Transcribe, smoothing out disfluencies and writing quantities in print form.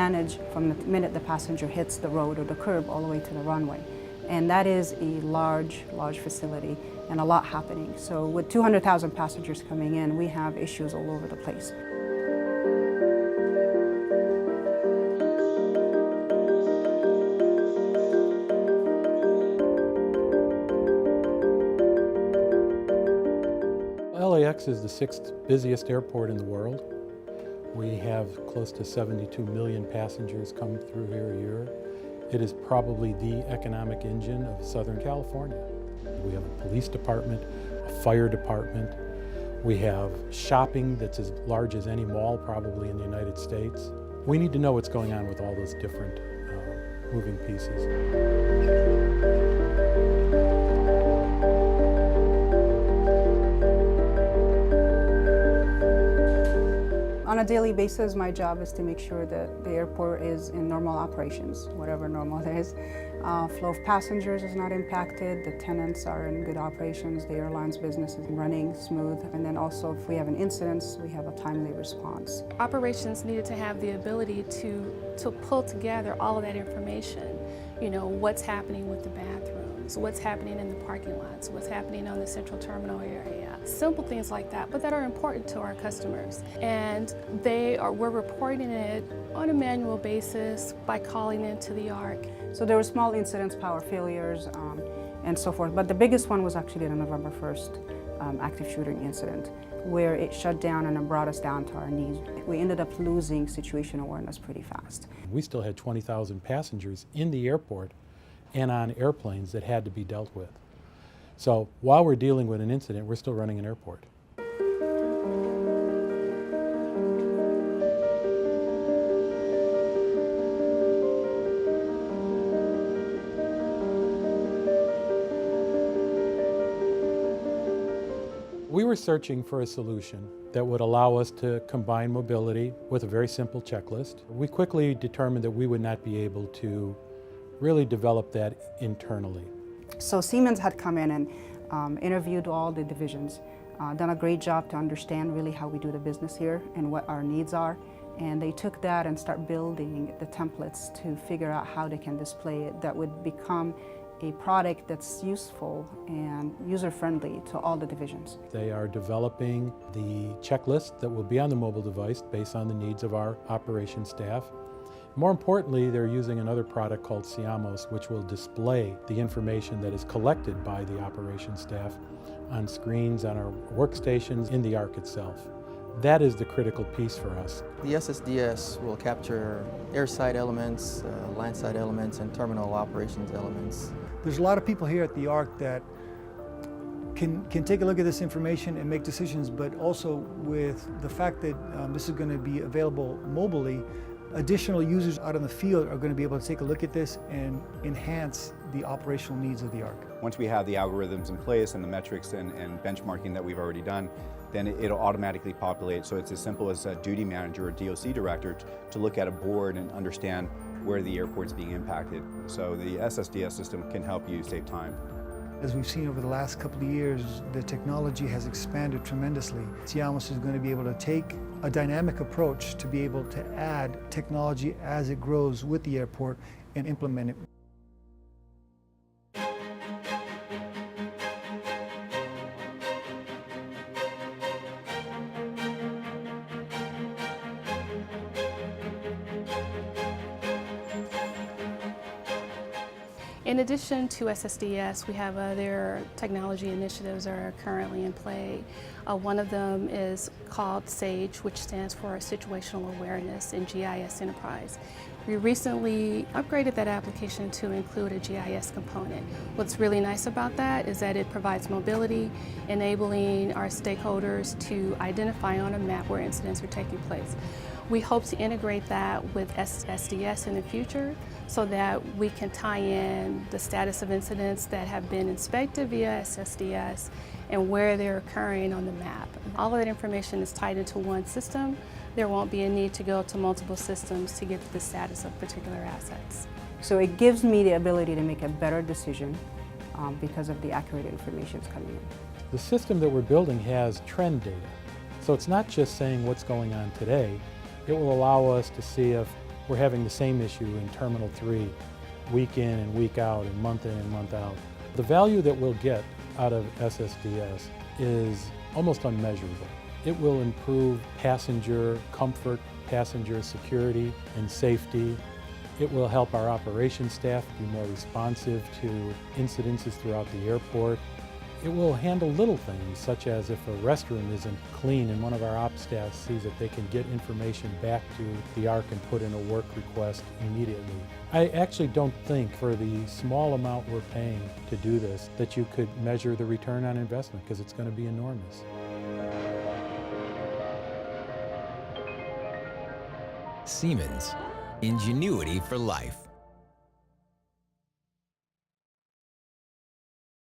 manage from the minute the passenger hits the road or the curb all the way to the runway. And that is a large facility and a lot happening. So with 200,000 passengers coming in, we have issues all over the place. LAX is the 6th busiest airport in the world. We have close to 72 million passengers come through here a year. It is probably the economic engine of Southern California. We have a police department, a fire department. We have shopping that's as large as any mall probably in the United States. We need to know what's going on with all those different moving pieces. On a daily basis, my job is to make sure that the airport is in normal operations, whatever normal is. Flow of passengers is not impacted, the tenants are in good operations, the airline's business is running smooth, and then also if we have an incident, we have a timely response. Operations needed to have the ability to pull together all of that information. You know, what's happening with the bathrooms, what's happening in the parking lots, what's happening on the central terminal area. Simple things like that, but that are important to our customers. And we're reporting it on a manual basis by calling into the ARC. So there were small incidents, power failures, and so forth, but the biggest one was actually the November 1st active shooting incident, where it shut down and it brought us down to our knees. We ended up losing situation awareness pretty fast. We still had 20,000 passengers in the airport and on airplanes that had to be dealt with. So while we're dealing with an incident, we're still running an airport. We were searching for a solution that would allow us to combine mobility with a very simple checklist. We quickly determined that we would not be able to really develop that internally. So Siemens had come in and interviewed all the divisions, done a great job to understand really how we do the business here and what our needs are. And they took that and start building the templates to figure out how they can display it that would become a product that's useful and user-friendly to all the divisions. They are developing the checklist that will be on the mobile device based on the needs of our operations staff. More importantly, they're using another product called Siemens, which will display the information that is collected by the operations staff on screens, on our workstations, in the ARC itself. That is the critical piece for us. The SSDS will capture airside elements, landside elements, and terminal operations elements. There's a lot of people here at the ARC that can take a look at this information and make decisions, but also with the fact that this is going to be available mobilely, additional users out in the field are going to be able to take a look at this and enhance the operational needs of the ARC. Once we have the algorithms in place and the metrics and benchmarking that we've already done, then it'll automatically populate. So it's as simple as a duty manager or DOC director to look at a board and understand where the airport's being impacted. So the SSDS system can help you save time. As we've seen over the last couple of years, the technology has expanded tremendously. Siemens is going to be able to take a dynamic approach to be able to add technology as it grows with the airport and implement it. In addition to SSDS, we have other technology initiatives that are currently in play. One of them is called SAGE, which stands for Situational Awareness in GIS Enterprise. We recently upgraded that application to include a GIS component. What's really nice about that is that it provides mobility, enabling our stakeholders to identify on a map where incidents are taking place. We hope to integrate that with SSDS in the future so that we can tie in the status of incidents that have been inspected via SSDS and where they're occurring on the map. All of that information is tied into one system. There won't be a need to go to multiple systems to get to the status of particular assets. So it gives me the ability to make a better decision because of the accurate information that's coming in. The system that we're building has trend data. So it's not just saying what's going on today. It will allow us to see if We're having the same issue in Terminal 3, week in and week out, and month in and month out. The value that we'll get out of SSDS is almost unmeasurable. It will improve passenger comfort, passenger security and safety. It will help our operations staff be more responsive to incidences throughout the airport. It will handle little things, such as if a restroom isn't clean and one of our ops staff sees it, they can get information back to the ARC and put in a work request immediately. I actually don't think for the small amount we're paying to do this that you could measure the return on investment, because it's going to be enormous. Siemens, ingenuity for life.